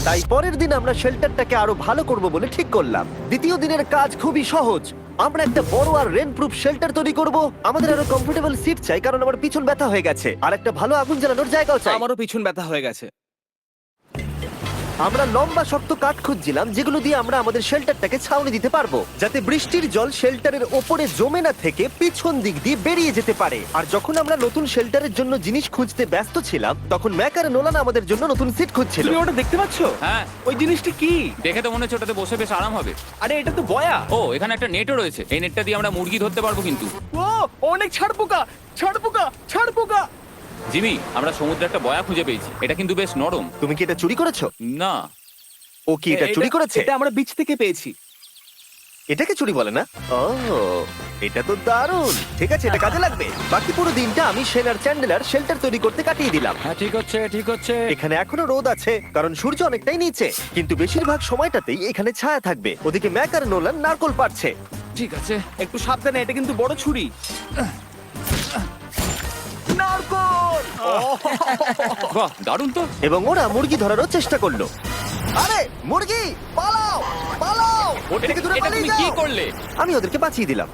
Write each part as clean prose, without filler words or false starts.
তাই পরের দিন আমরা শেল্টারটাকে আরো ভালো করব বলে ঠিক করলাম। দ্বিতীয় দিনের কাজ খুবই সহজ। আমরা একটা বড় আর রেন প্রুফ শেল্টার তৈরি করব। আমাদের আরো কমফোর্টেবল সিট চাই, কারণ আমার পিছন ব্যথা হয়ে গেছে, আর একটা ভালো আগুন জ্বালানোর জায়গাও চাই। আমারও পিছন ব্যথা হয়ে গেছে। আমরা লম্বা শক্ত কাঠ খুঁজছিলাম যেগুলো দিয়ে আমরা আমাদের শেল্টারটাকে ছাউনি দিতে পারবো, যাতে বৃষ্টির জল শেল্টারের ওপরে জমে না থেকে পিছন দিক দিয়ে বেরিয়ে যেতে পারে। আর যখন আমরা নতুন শেল্টারের জন্য জিনিস খুঁজতে ব্যস্ত ছিলাম, তখন ম্যাক আর নোলান আমাদের জন্য নতুন সিট খুঁজছিল। তুমি ওটা দেখতে পাচ্ছ? হ্যাঁ, ওই জিনিসটা কি? দেখে তো মনে হচ্ছে ওটাতে বসে বেশ আরাম হবে। আরে এটা তো বয়া। ও, এখানে একটা নেটও রয়েছে। এই নেটটা দিয়ে আমরা মুরগি ধরতে পারবো কিন্তু। ও অনেক ছাড় পোকা, ছাড় পোকা, ছাড় পোকা। জিমি, আমরা সমুদ্রে একটা বয়া খুঁজে পেয়েছি। এটা কিন্তু বেশ নরম। তুমি কি এটা চুরি করেছো? না, ও কি এটা চুরি করেছে? এটা আমরা বিচ থেকে পেয়েছি। এটাকে চুরি বলে না? ও, এটা তো দারুণ। ঠিক আছে, এটা কাজে লাগবে। বাকি পুরো দিনটা আমি শেন আর চ্যান্ডেলার শেল্টার তৈরি করতে কাটিয়ে দিলাম। হ্যাঁ, ঠিক হচ্ছে, ঠিক হচ্ছে। এখানে এখনো রোদ আছে, কারণ সূর্য অনেকটাই নিচে, কিন্তু বেশিরভাগ সময়টাতেই এখানে ছায়া থাকবে। ওদিকে ম্যাক আর নোলান নারকল পাড়ছে। ঠিক আছে। একটু সাবধানে, এটা কিন্তু বড় ছুরি। নারকল! বাহ, দারুণ তো। এবং ওরা মুরগি ধরারও চেষ্টা করলো। আরে মুরগি, পালাও পালাও, ওর থেকে দূরে এটা পালিয়ে তুমি কি যাও। করলে? আমি ওদেরকে বাঁচিয়ে দিলাম।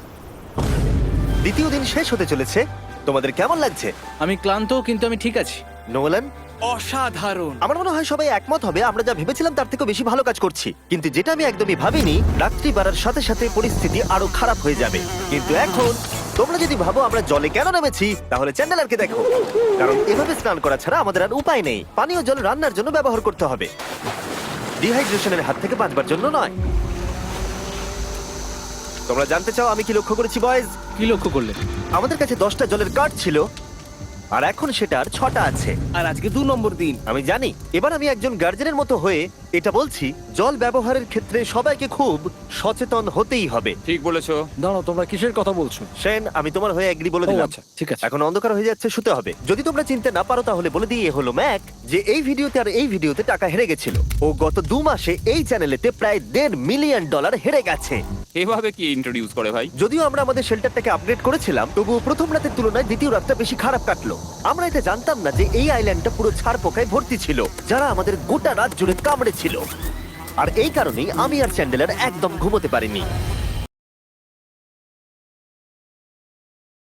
দ্বিতীয় দিন শেষ হতে চলেছে। তোমাদের কেমন লাগছে? আমি ক্লান্ত, কিন্তু আমি ঠিক আছি। নোলান? অসাধারণ। আমার মনে হয় সবাই একমত হবে আমরা যা ভেবেছিলাম তার থেকে বেশি ভালো কাজ করছি, কিন্তু যেটা আমি একদমই ভাবিনি, রাত্রি বাড়ার সাথে সাথে পরিস্থিতি আরো খারাপ হয়ে যাবে। কিন্তু এখন তোমরা যদি ভাবো আমরা জলে কেন নেমেছি, তাহলে চ্যান্ডেলারকে দেখো। কারণ এভাবে স্নান করা ছাড়া আমাদের আর উপায় নেই। পানীয় জল রান্নার জন্য ব্যবহার করতে হবে, ডিহাইড্রেশনের হাত থেকে বাঁচবার জন্য নয়। তোমরা জানতে চাও আমি কি লক্ষ্য করেছি বয়েজ? কি লক্ষ্য করলে? আমাদের কাছে 10টা জলের কার্ড ছিল, আর এখন সেটা আর 6টা আছে। আর আজকে 2 নম্বর দিন। আমি জানি। এবার আমি একজন গার্জেনের মতো হয়ে এটা বলছি, জল ব্যবহারের ক্ষেত্রে সবাইকে খুব সচেতন হতেই হবে। ঠিক বলেছো। দাঁড়াও, তোমরা কিসের কথা বলছো? সেন, আমি তোমার হয়ে এগ্রি বলে ও, দিলাম। আচ্ছা, ঠিক আছে। এখন অন্ধকার হয়ে যাচ্ছে, শুতে হবে। যদি তোমরা চিনতে না পারো তাহলে বলে দিয়ে হলো ম্যাক, যে এই ভিডিওতে আর এই ভিডিওতে টাকা হেরে গেছিল। ও গত 2 মাসে এই চ্যানেলেতে প্রায় $1.5 মিলিয়ন হেরে গেছে। এভাবে কি ইন্ট্রোডিউস করে ভাই? যদিও আমরা আমাদের শেল্টারটাকে আপগ্রেড করেছিলাম, তবুও প্রথম রাতের তুলনায় দ্বিতীয় রাতটা বেশি খারাপ কাটলো। আমরা এটা জানতাম না যে এই আইল্যান্ডটা পুরো ছাড় পোকায় ভর্তি ছিল, যারা আমাদের গোটা রাত জুড়ে কামড়েছিল। আর এই কারণেই আমি আর চ্যান্ডেলার একদম ঘুমোতে পারিনি।